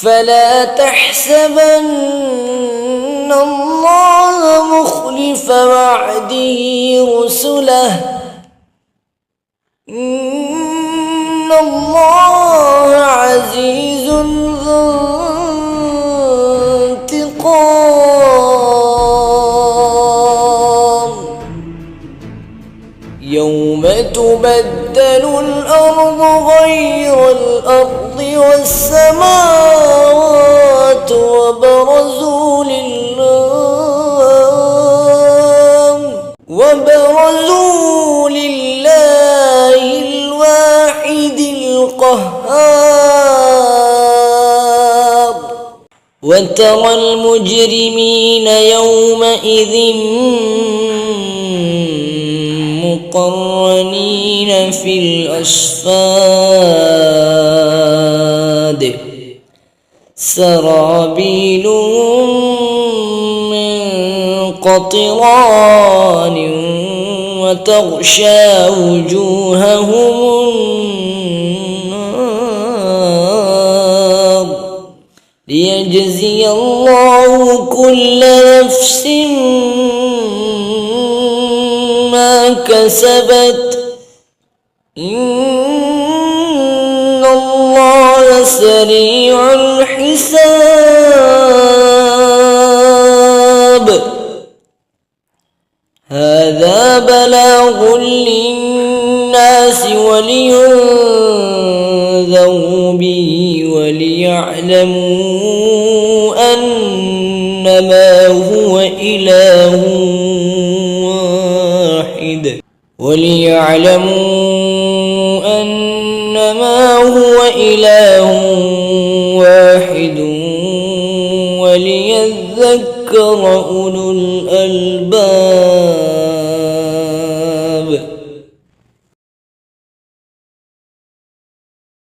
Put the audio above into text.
فلا تحسبن الله مخلف وعده رسله إن الله عزيز ذو انتقام يوم تبدل الأرض غير الأرض والسماوات وبرزوا لله الواحد القهار وترى المجرمين يومئذ مقرنين في الأصفاد سرابيلهم من قطران وتغشى وجوههم النار ليجزي الله كل نفس ما كسبت إن الله سريع الحساب هذا بلاغ للناس ولينذروا به وليعلموا أنما هو إله واحد وليذكر أولو الألباب.